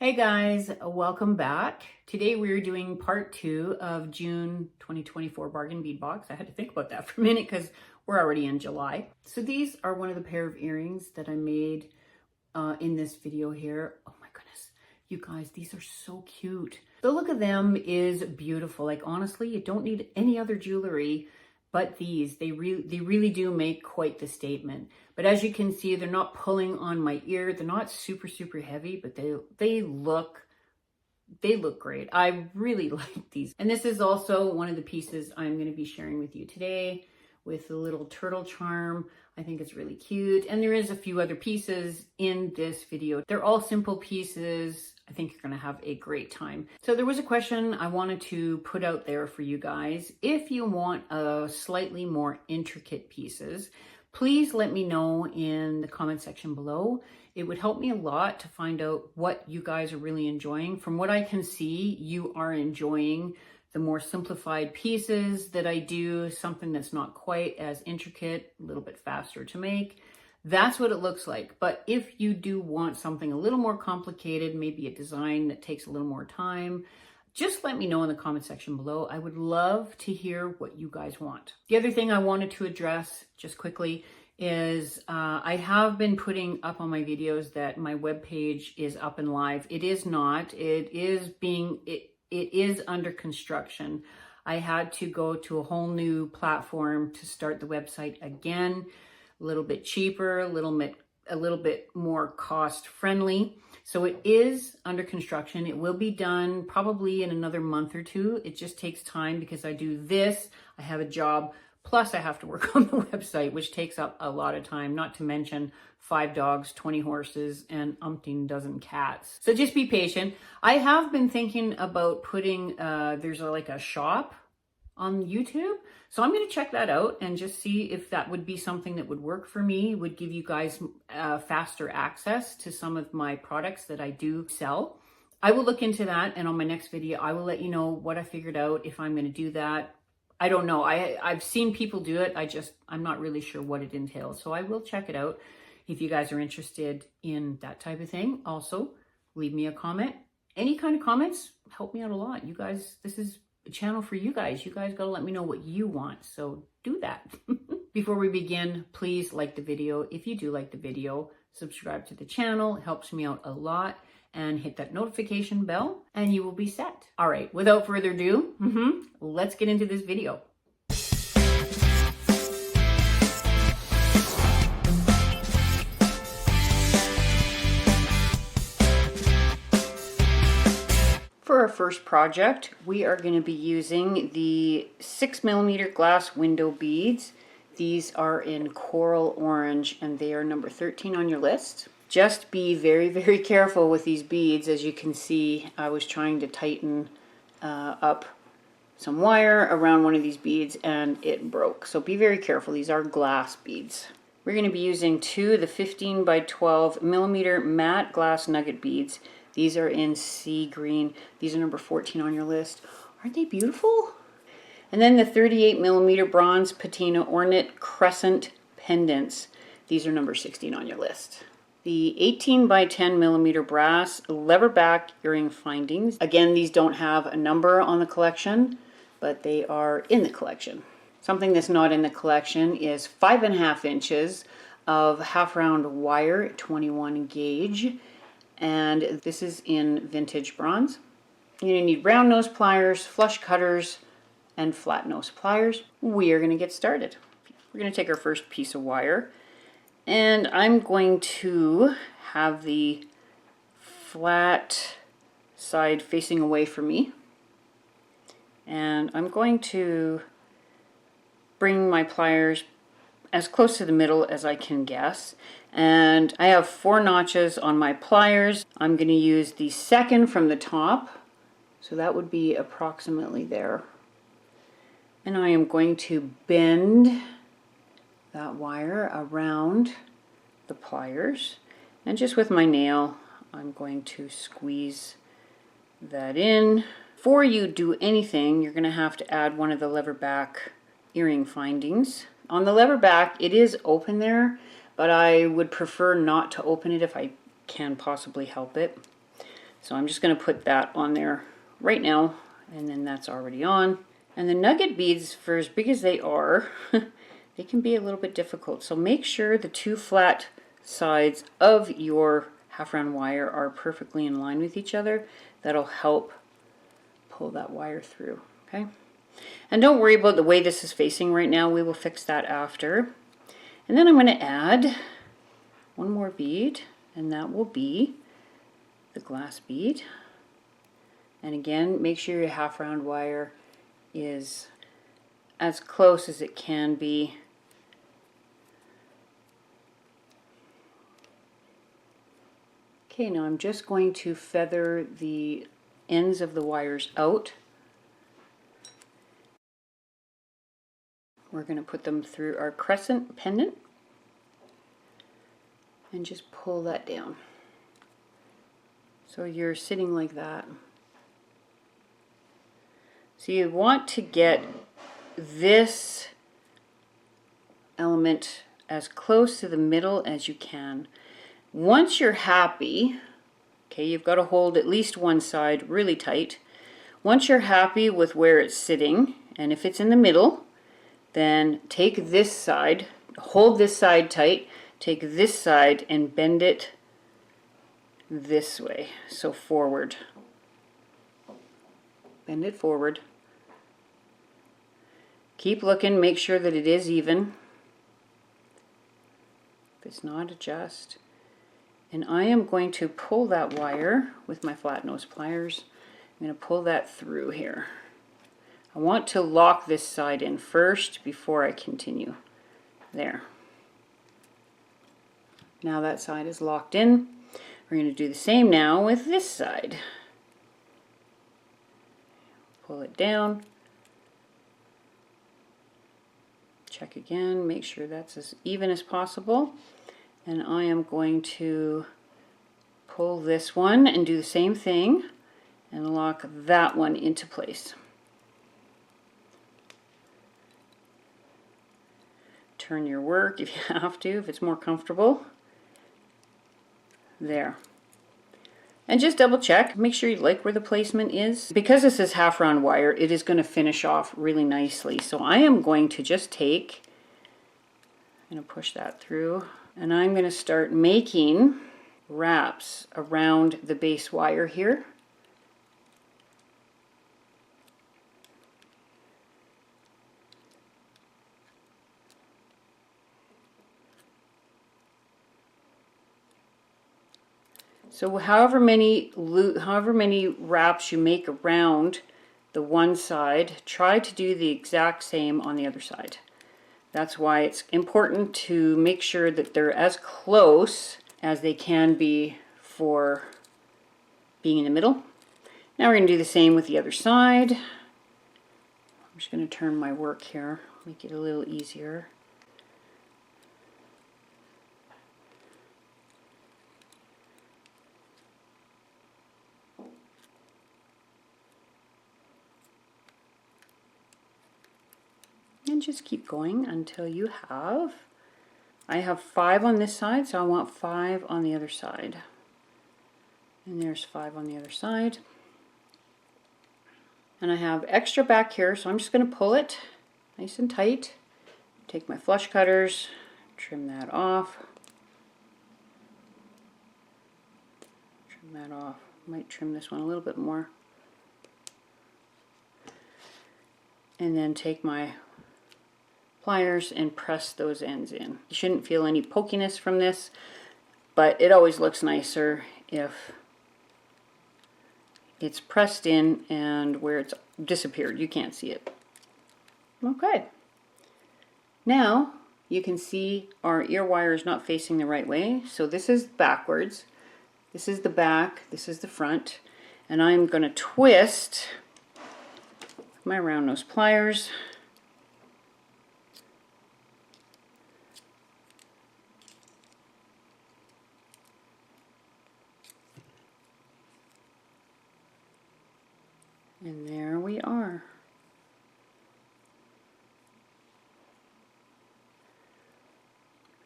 Hey guys, welcome back. Today we're doing part 2 of June 2024 bargain bead box. I had to think about that for a minute because we're already in July. So these are one of the pair of earrings that I made in this video here. Oh my goodness, you guys, these are so cute. The look of them is beautiful. Like honestly, you don't need any other jewelry but these. They really do make quite the statement. But as you can see, they're not pulling on my ear. They're not super heavy, but they look great. I really like these. And this is also one of the pieces I'm going to be sharing with you today with the little turtle charm. I think it's really cute. And there is a few other pieces in this video. They're all simple pieces. I think you're going to have a great time. So there was a question I wanted to put out there for you guys. If you want a slightly more intricate pieces, please let me know in the comment section below. It would help me a lot to find out what you guys are really enjoying. From what I can see, you are enjoying the more simplified pieces that I do, something that's not quite as intricate, a little bit faster to make. That's what it looks like. But if you do want something a little more complicated, maybe a design that takes a little more time, just let me know in the comment section below. I would love to hear what you guys want. The other thing I wanted to address just quickly is I have been putting up on my videos that my webpage is up and live. It is not. It is under construction. I had to go to a whole new platform to start the website again. A little bit cheaper, a little bit more cost friendly. So it is under construction. It will be done probably in another month or two. It just takes time because I do this, I have a job, plus I have to work on the website, which takes up a lot of time, not to mention 5 dogs, 20 horses, and umpteen dozen cats. So just be patient. I have been thinking about putting, there's like a shop on YouTube. So I'm going to check that out and just see if that would be something that would work for me, would give you guys faster access to some of my products that I do sell. I will look into that, and on my next video, I will let you know what I figured out, if I'm going to do that. I don't know. I've seen people do it. I'm not really sure what it entails. So I will check it out if you guys are interested in that type of thing. Also, leave me a comment. Any kind of comments help me out a lot. You guys, this is a channel for you guys. You guys got to let me know what you want. So do that. Before we begin, please like the video. If you do like the video, subscribe to the channel. It helps me out a lot. And hit that notification bell and you will be set. All right, without further ado, let's get into this video. For our first project, we are going to be using the 6mm glass window beads. These are in coral orange and they are number 13 on your list. Just be very careful with these beads. As you can see, I was trying to tighten up some wire around one of these beads and it broke. So be very careful. These are glass beads. We're going to be using 2 of the 15 by 12 millimeter matte glass nugget beads. These are in sea green. These are number 14 on your list. Aren't they beautiful? And then the 38mm bronze patina ornate crescent pendants. These are number 16 on your list. The 18 by 10mm brass lever back earring findings. Again, these don't have a number on the collection, but they are in the collection. Something that's not in the collection is 5.5 inches of half round wire, 21 gauge. And this is in vintage bronze. You're gonna need round nose pliers, flush cutters, and flat nose pliers. We are gonna get started. We're gonna take our first piece of wire, and I'm going to have the flat side facing away from me. And I'm going to bring my pliers as close to the middle as I can guess. And I have 4 notches on my pliers. I'm going to use the second from the top. So that would be approximately there. And I am going to bend that wire around the pliers, and just with my nail I'm going to squeeze that in. Before you do anything, you're going to have to add one of the lever back earring findings. On the lever back, it is open there, but I would prefer not to open it if I can possibly help it. So I'm just going to put that on there right now, and then that's already on. And the nugget beads, for as big as they are, they can be a little bit difficult. So make sure the two flat sides of your half round wire are perfectly in line with each other. That'll help pull that wire through, okay? And don't worry about the way this is facing right now. We will fix that after. And then I'm going to add one more bead, and that will be the glass bead. And again, make sure your half round wire is as close as it can be. Okay, now I'm just going to feather the ends of the wires out. We're going to put them through our crescent pendant and just pull that down. So you're sitting like that. So you want to get this element as close to the middle as you can. Once you're happy, okay, you've got to hold at least one side really tight. Once you're happy with where it's sitting, and if it's in the middle, then take this side, hold this side tight, take this side and bend it this way, so forward. Bend it forward. Keep looking, make sure that it is even. If it's not, adjust. And I am going to pull that wire with my flat nose pliers. I'm going to pull that through here. I want to lock this side in first before I continue. There. Now that side is locked in. We're going to do the same now with this side. Pull it down. Check again, make sure that's as even as possible. And I am going to pull this one and do the same thing and lock that one into place. Turn your work if you have to, if it's more comfortable. There. And just double check, make sure you like where the placement is. Because this is half round wire, it is going to finish off really nicely. So I am going to just take, I'm going to push that through, and I'm going to start making wraps around the base wire here. So however many wraps you make around the one side, try to do the exact same on the other side. That's why it's important to make sure that they're as close as they can be for being in the middle. Now we're going to do the same with the other side. I'm just going to turn my work here, make it a little easier. And just keep going until you have, I have 5 on this side, so I want 5 on the other side. And there's 5 on the other side. And I have extra back here, so I'm just going to pull it nice and tight. Take my flush cutters, trim that off. Trim that off. Might trim this one a little bit more. And then take my pliers and press those ends in. You shouldn't feel any pokiness from this, but it always looks nicer if it's pressed in and where it's disappeared, you can't see it. Okay. Now you can see our ear wire is not facing the right way, so this is backwards. This is the back, this is the front, and I'm going to twist my round nose pliers. And there we are.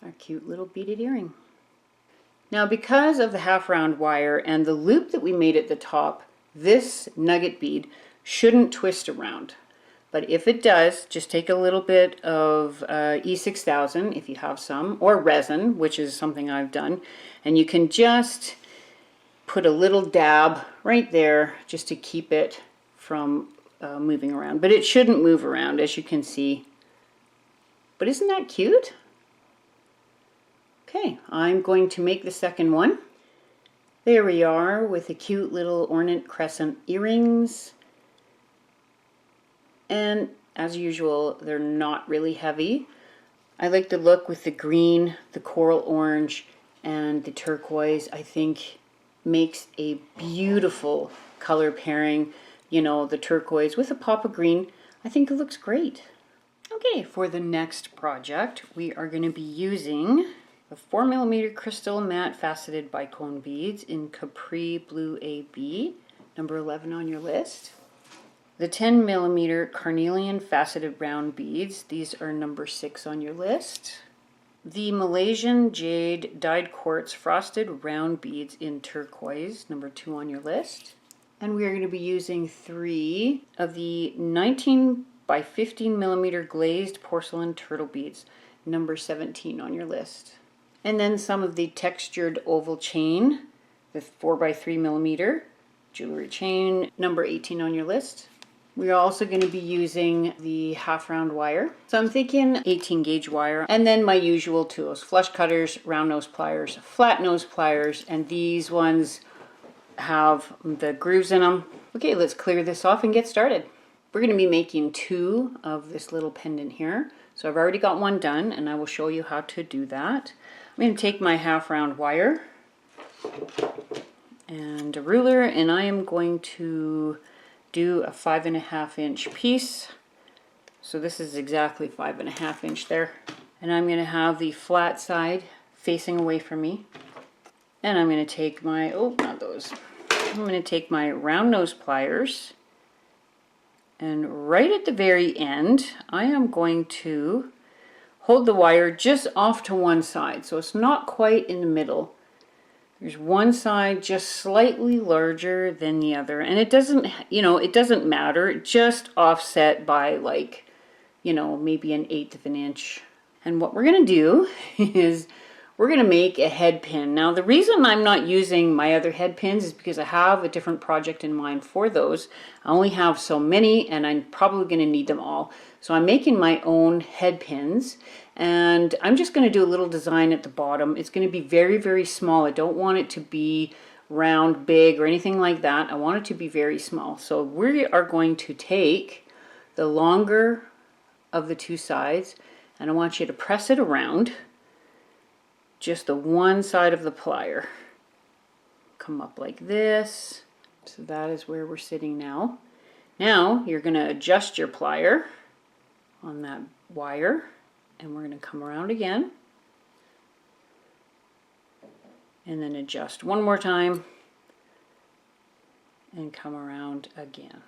Our cute little beaded earring. Now, because of the half round wire and the loop that we made at the top, this nugget bead shouldn't twist around. But if it does, just take a little bit of E6000 if you have some, or resin, which is something I've done, and you can just put a little dab right there just to keep it from moving around. But it shouldn't move around, as you can see. But isn't that cute? Okay, I'm going to make the second one. There we are with the cute little ornate crescent earrings. And as usual, they're not really heavy. I like the look with the green, the coral orange, and the turquoise. I think makes a beautiful color pairing. You know, the turquoise with a pop of green. I think it looks great. Okay, for the next project, we are going to be using the 4mm crystal matte faceted bicone beads in Capri Blue AB, number 11 on your list. The 10mm carnelian faceted round beads, these are number 6 on your list. The Malaysian jade dyed quartz frosted round beads in turquoise, number 2 on your list. And we are going to be using 3 of the 19 by 15mm glazed porcelain turtle beads, number 17 on your list. And then some of the textured oval chain, the 4 by 3mm jewelry chain, number 18 on your list. We're also going to be using the half round wire. So I'm thinking 18 gauge wire, and then my usual tools, flush cutters, round nose pliers, flat nose pliers, and these ones have the grooves in them. Okay, let's clear this off and get started. We're going to be making 2 of this little pendant here. So I've already got one done, and I will show you how to do that. I'm going to take my half round wire and a ruler, and I am going to do a 5.5 inch piece. So this is exactly 5.5 inch there. And I'm going to have the flat side facing away from me. And I'm going to take my, oh, not those. I'm going to take my round nose pliers, and right at the very end, I am going to hold the wire just off to one side, so it's not quite in the middle. There's one side just slightly larger than the other, and it doesn't, you know, it doesn't matter, just offset by like, you know, maybe 1/8 of an inch. And what we're going to do is we're going to make a head pin. Now, the reason I'm not using my other head pins is because I have a different project in mind for those. I only have so many, and I'm probably going to need them all. So I'm making my own head pins, and I'm just going to do a little design at the bottom. It's going to be very, very small. I don't want it to be round, big, or anything like that. I want it to be very small. So we are going to take the longer of the 2 sides, and I want you to press it around just the one side of the plier. Come up like this. So that is where we're sitting now. Now you're going to adjust your plier on that wire, and we're going to come around again and then adjust one more time and come around again.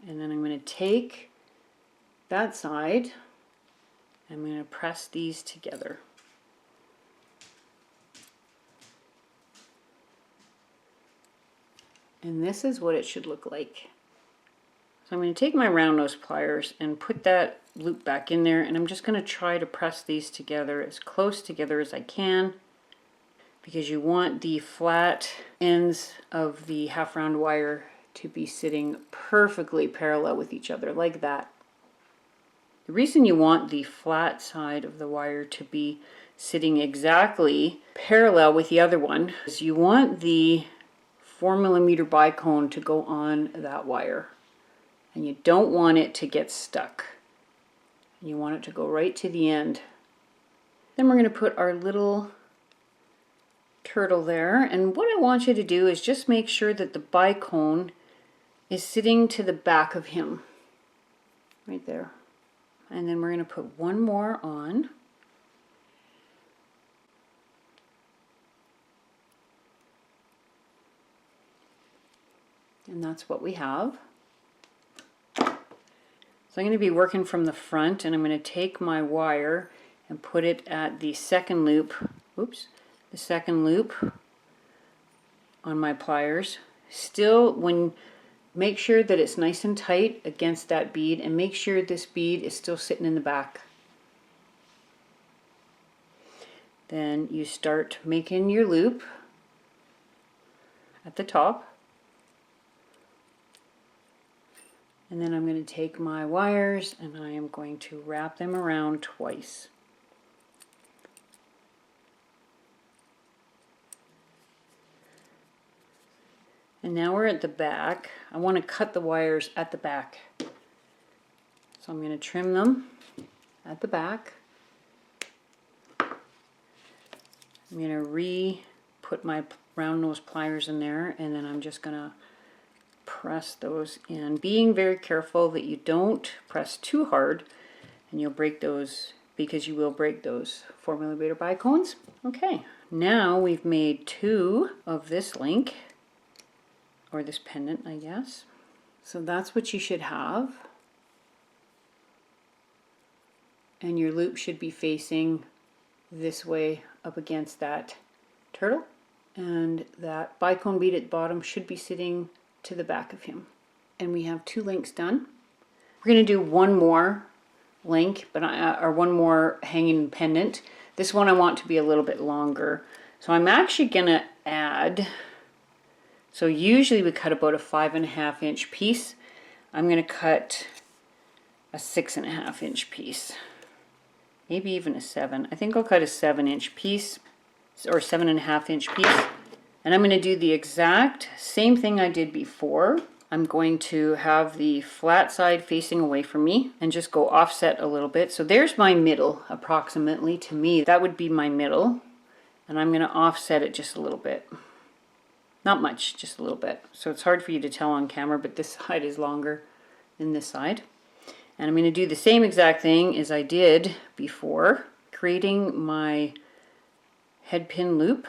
And then I'm going to take that side, I'm going to press these together. And this is what it should look like. So I'm going to take my round nose pliers and put that loop back in there, and I'm just going to try to press these together as close together as I can, because you want the flat ends of the half round wire to be sitting perfectly parallel with each other, like that. The reason you want the flat side of the wire to be sitting exactly parallel with the other one is you want the 4mm bicone to go on that wire, and you don't want it to get stuck. You want it to go right to the end. Then we're going to put our little turtle there, and what I want you to do is just make sure that the bicone is sitting to the back of him, right there. And then we're going to put one more on. And that's what we have. So I'm going to be working from the front, and I'm going to take my wire and put it at the second loop, oops, the second loop on my pliers. Still, make sure that it's nice and tight against that bead, and make sure this bead is still sitting in the back. Then you start making your loop at the top. And then I'm going to take my wires and I am going to wrap them around twice. And now we're at the back. I want to cut the wires at the back. So I'm going to trim them at the back. I'm going to re-put my round nose pliers in there, and then I'm just going to press those in, being very careful that you don't press too hard and you'll break those, because you will break those 4mm bicones. Okay, now we've made 2 of this link, or this pendant, I guess. So that's what you should have. And your loop should be facing this way up against that turtle, and that bicone bead at the bottom should be sitting to the back of him. And we have 2 links done. We're going to do one more link, or one more hanging pendant. This one I want to be a little bit longer. So I'm actually going to add, so usually we cut about a 5.5 inch piece. I'm going to cut a 6.5 inch piece. Maybe even a 7. I think I'll cut a 7 inch piece, or 7.5 inch piece. And I'm going to do the exact same thing I did before. I'm going to have the flat side facing away from me and just go offset a little bit. So there's my middle, approximately. To me, that would be my middle. And I'm going to offset it just a little bit. Not much, just a little bit. So it's hard for you to tell on camera, but this side is longer than this side. And I'm going to do the same exact thing as I did before, creating my head pin loop.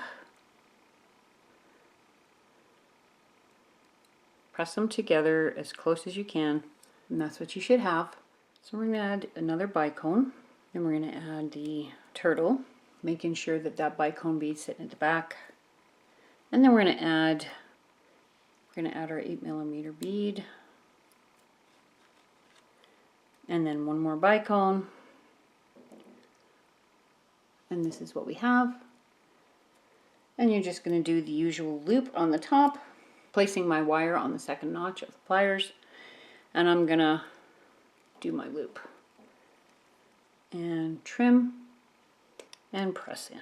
Press them together as close as you can, and that's what you should have. So we're going to add another bicone, and we're going to add the turtle, making sure that that bicone bead's sitting at the back. And then we're going to add our 8mm bead, and then one more bicone, and this is what we have. And you're just going to do the usual loop on the top, placing my wire on the second notch of the pliers, and I'm gonna do my loop and trim and press in.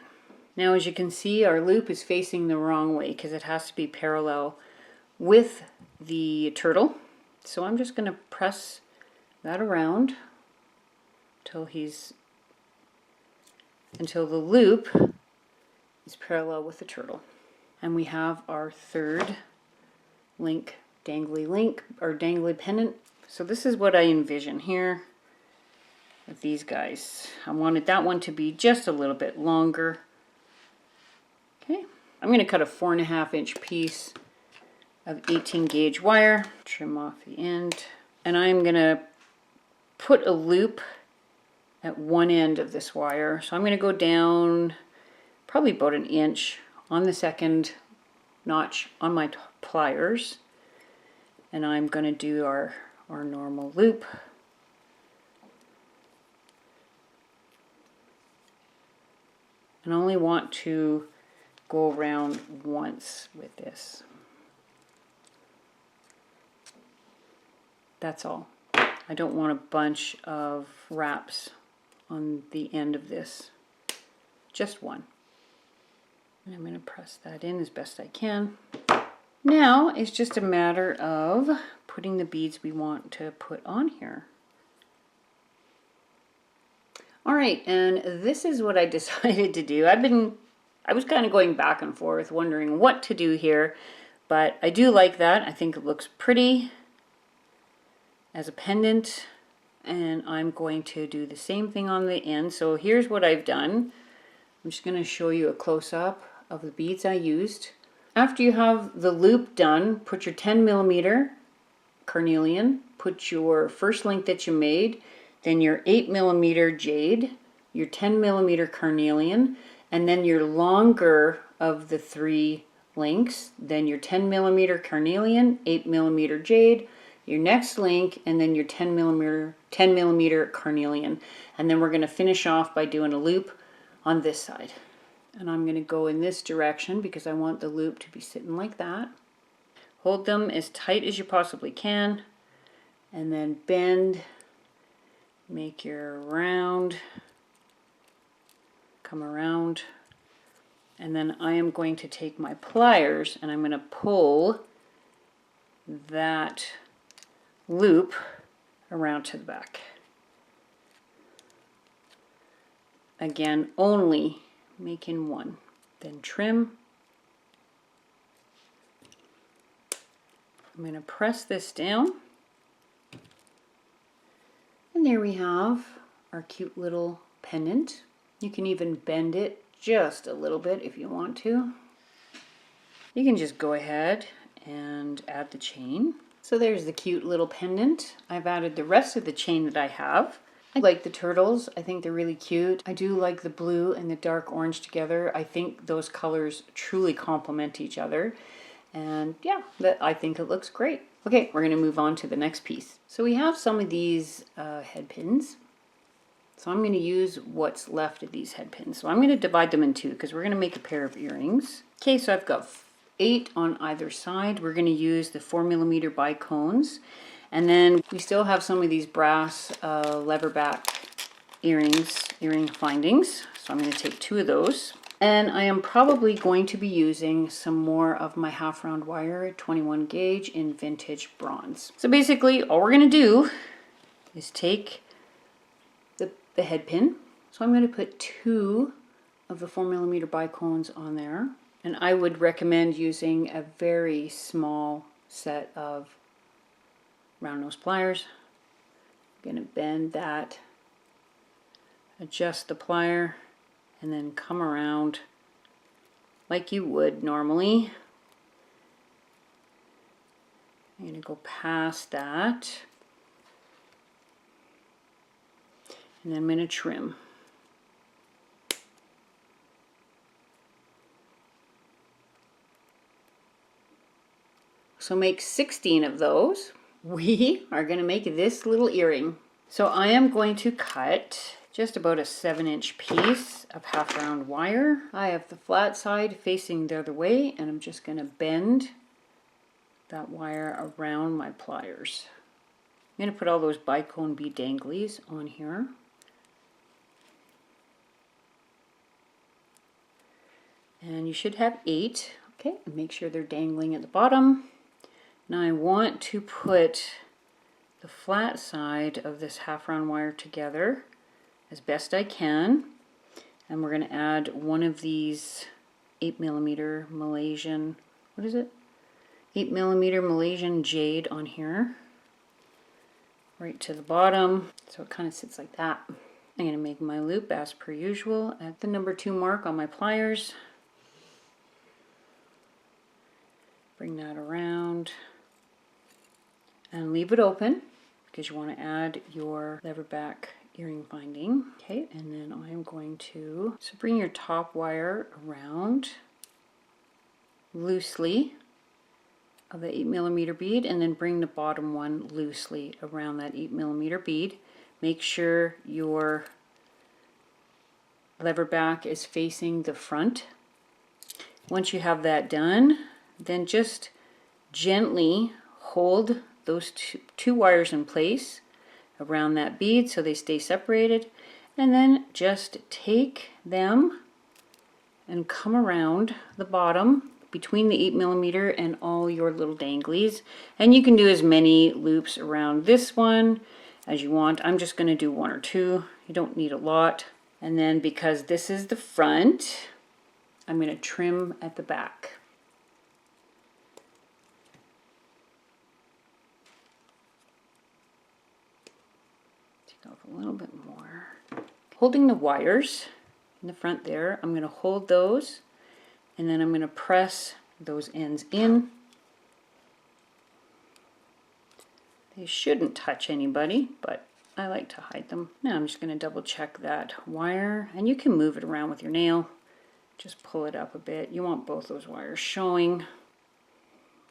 Now, as you can see, our loop is facing the wrong way because it has to be parallel with the turtle. So I'm just gonna press that around until the loop is parallel with the turtle. And we have our third dangly pendant. So this is what I envision here with these guys. I wanted that one to be just a little bit longer. Okay, I'm going to cut a 4.5 inch piece of 18 gauge wire, trim off the end, and I'm going to put a loop at one end of this wire. So I'm going to go down probably about 1 inch on the second notch on my pliers, and I'm going to do our normal loop. And I only want to go around once with this. That's all. I don't want a bunch of wraps on the end of this. Just one. And I'm going to press that in as best I can. Now it's just a matter of putting the beads we want to put on here. All right, and this is what I decided to do. I was kind of going back and forth, wondering what to do here, but I do like that. I think it looks pretty as a pendant, and I'm going to do the same thing on the end. So here's what I've done. I'm just going to show you a close-up of the beads I used. After you have the loop done, put your 10mm carnelian, put your first link that you made, then your 8mm jade, your 10mm carnelian, and then your longer of the 3 links, then your 10mm carnelian, 8mm jade, your next link, and then your 10mm carnelian. And then we're going to finish off by doing a loop on this side. And I'm going to go in this direction because I want the loop to be sitting like that. Hold them as tight as you possibly can, and then bend, make your round, come around, and then I am going to take my pliers and I'm going to pull that loop around to the back. Again, only making one. Then trim. I'm going to press this down. And there we have our cute little pendant. You can even bend it just a little bit if you want to. You can just go ahead and add the chain. So there's the cute little pendant. I've added the rest of the chain that I have. I like the turtles. I think they're really cute. I do like the blue and the dark orange together. I think those colors truly complement each other. And yeah, I think it looks great. Okay, we're going to move on to the next piece. So we have some of these head pins. So I'm going to use what's left of these head pins. So I'm going to divide them in 2 because we're going to make a pair of earrings. Okay, so I've got 8 on either side. We're going to use the 4mm bicones. And then we still have some of these brass leverback earring findings. So I'm going to take 2 of those. And I am probably going to be using some more of my half round wire 21 gauge in vintage bronze. So basically all we're going to do is take the head pin. So I'm going to put 2 of the 4mm bicones on there. And I would recommend using a very small set of round nose pliers. I'm going to bend that, adjust the plier, and then come around like you would normally. I'm going to go past that, and then I'm going to trim. So make 16 of those. We are going to make this little earring. So I am going to cut just about a 7-inch piece of half round wire. I have the flat side facing the other way, and I'm just going to bend that wire around my pliers. I'm going to put all those bicone bead danglies on here. And you should have 8. Okay, and make sure they're dangling at the bottom. Now I want to put the flat side of this half round wire together as best I can. And we're going to add one of these 8mm Malaysian, what is it? 8mm Malaysian jade on here. Right to the bottom. So it kind of sits like that. I'm going to make my loop as per usual at the number 2 mark on my pliers. Bring that around and leave it open because you want to add your leverback earring finding. Okay, and then I'm going to, so bring your top wire around loosely of the 8mm bead, and then bring the bottom one loosely around that 8mm bead. Make sure your leverback is facing the front. Once you have that done, then just gently hold those two wires in place around that bead so they stay separated, and then just take them and come around the bottom between the 8mm and all your little danglies. And you can do as many loops around this one as you want. I'm just going to do 1 or 2. You don't need a lot. And then because this is the front, I'm going to trim at the back. Take off a little bit more. Holding the wires in the front there, I'm going to hold those, and then I'm going to press those ends in. They shouldn't touch anybody, but I like to hide them. Now I'm just going to double check that wire, and you can move it around with your nail. Just pull it up a bit. You want both those wires showing.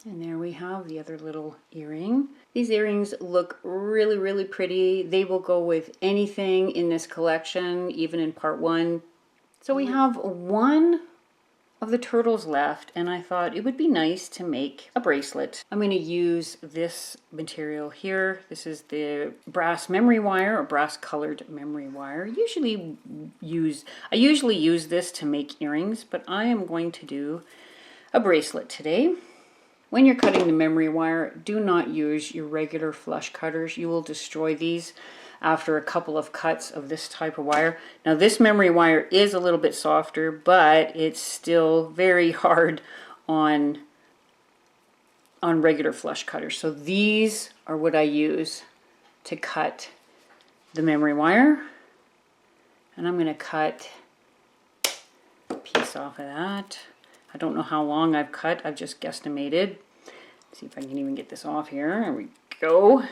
And there we have the other little earring. These earrings look really, really pretty. They will go with anything in this collection, even in part 1. So we have one of the turtles left, and I thought it would be nice to make a bracelet. I'm going to use this material here. This is the brass memory wire, or brass colored memory wire. I usually use this to make earrings, but I am going to do a bracelet today. When you're cutting the memory wire, do not use your regular flush cutters. You will destroy these after a couple of cuts of this type of wire. Now this memory wire is a little bit softer, but it's still very hard on regular flush cutters. So these are what I use to cut the memory wire. And I'm going to cut a piece off of that. I don't know how long I've cut, I've just guesstimated. Let's see if I can even get this off here. There we go.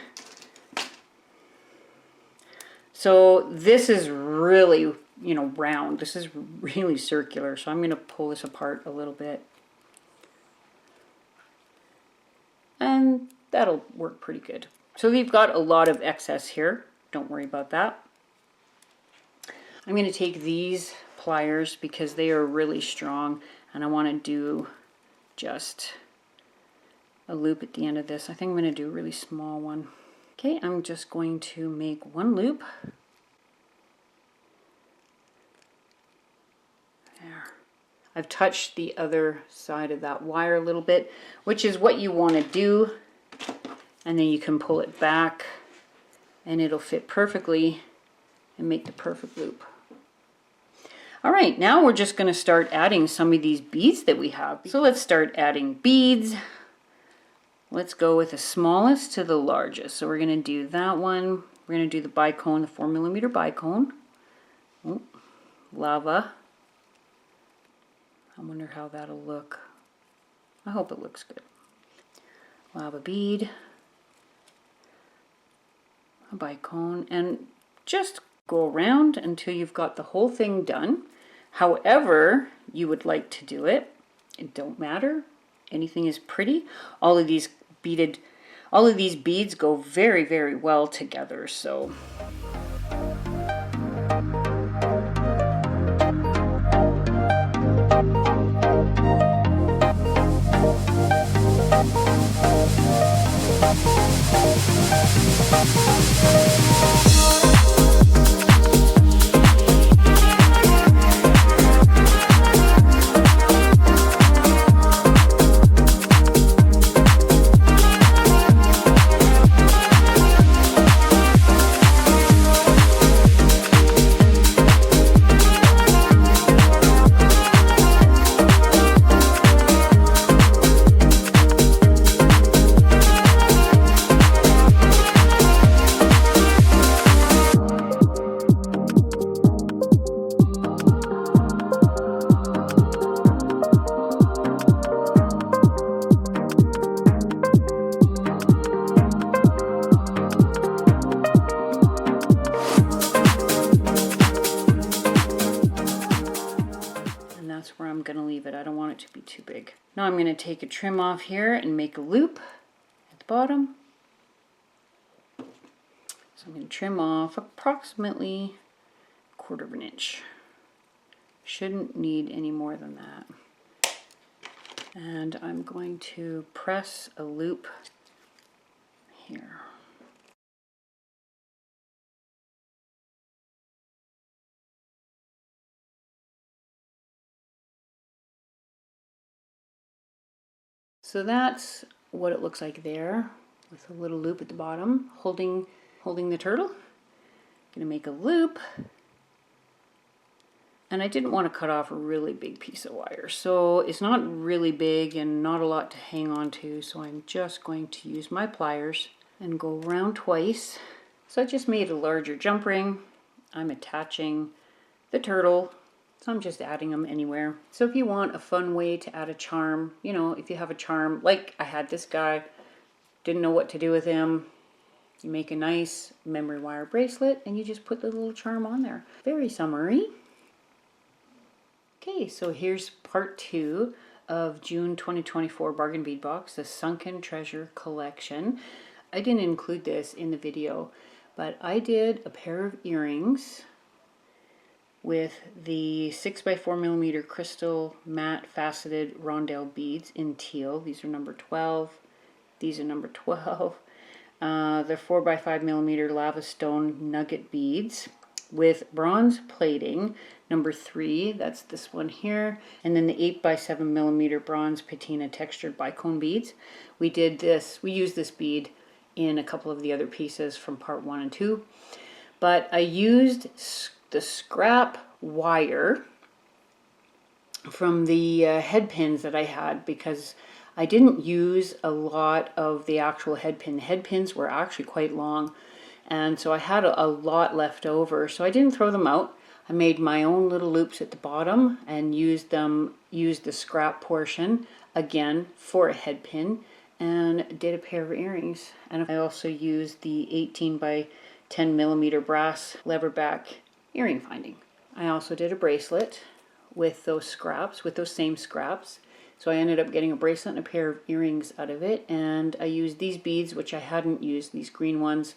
So this is really, round. This is really circular. So I'm going to pull this apart a little bit. And that'll work pretty good. So we've got a lot of excess here. Don't worry about that. I'm going to take these pliers because they are really strong, and I want to do just a loop at the end of this. I think I'm going to do a really small one. Okay, I'm just going to make one loop. There. I've touched the other side of that wire a little bit, which is what you want to do. And then you can pull it back and it'll fit perfectly and make the perfect loop. All right, now we're just going to start adding some of these beads that we have. So let's start adding beads. Let's go with the smallest to the largest. So we're going to do that one. We're going to do the bicone, the 4mm bicone. Oh, lava. I wonder how that'll look. I hope it looks good. Lava bead, a bicone, and just go around until you've got the whole thing done. However you would like to do it, it don't matter. Anything is pretty. All of these beads go very, very well together. So too big. Now I'm going to take a trim off here and make a loop at the bottom. So I'm going to trim off approximately 1/4 of an inch. Shouldn't need any more than that. And I'm going to press a loop here. So that's what it looks like there, with a little loop at the bottom, holding the turtle. I'm gonna make a loop, and I didn't want to cut off a really big piece of wire, so it's not really big and not a lot to hang on to. So I'm just going to use my pliers and go around twice. So I just made a larger jump ring. I'm attaching the turtle. So I'm just adding them anywhere. So if you want a fun way to add a charm, if you have a charm, like I had this guy, didn't know what to do with him, You make a nice memory wire bracelet and you just put the little charm on there. Very summery. Okay, so here's part 2 of June 2024 Bargain Bead Box, the Sunken Treasure Collection. I didn't include this in the video, but I did a pair of earrings with the 6x4mm crystal matte faceted rondelle beads in teal. These are number 12. These are number 12. They're 4x5mm lava stone nugget beads with bronze plating, number 3. That's this one here. And then the 8x7mm bronze patina textured bicone beads. We used this bead in a couple of the other pieces from part 1 and 2. But I used the scrap wire from the head pins that I had because I didn't use a lot of the actual head pin. Head pins were actually quite long, and so I had a lot left over, so I didn't throw them out. I made my own little loops at the bottom and used the scrap portion again for a head pin, and did a pair of earrings. And I also used the 18x10mm brass leverback earring finding. I also did a bracelet with those scraps, with those same scraps. So I ended up getting a bracelet and a pair of earrings out of it. And I used these beads, which I hadn't used, these green ones,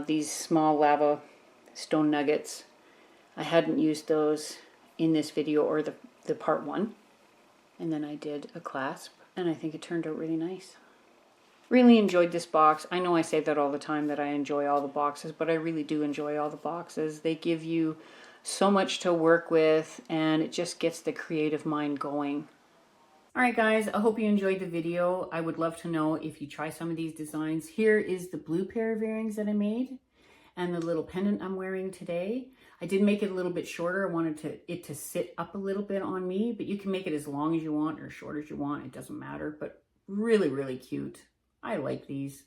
these small lava stone nuggets. I hadn't used those in this video or the part 1. And then I did a clasp, and I think it turned out really nice. Really enjoyed this box. I know I say that all the time, that I enjoy all the boxes, but I really do enjoy all the boxes. They give you so much to work with, and it just gets the creative mind going. All right, guys, I hope you enjoyed the video. I would love to know if you try some of these designs. Here is the blue pair of earrings that I made and the little pendant I'm wearing today. I did make it a little bit shorter. I wanted it to sit up a little bit on me, but you can make it as long as you want or short as you want. It doesn't matter, but really, really cute. I like these.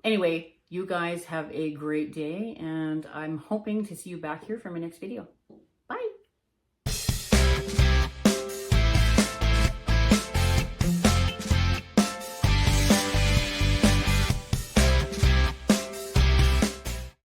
Anyway, you guys have a great day, and I'm hoping to see you back here for my next video.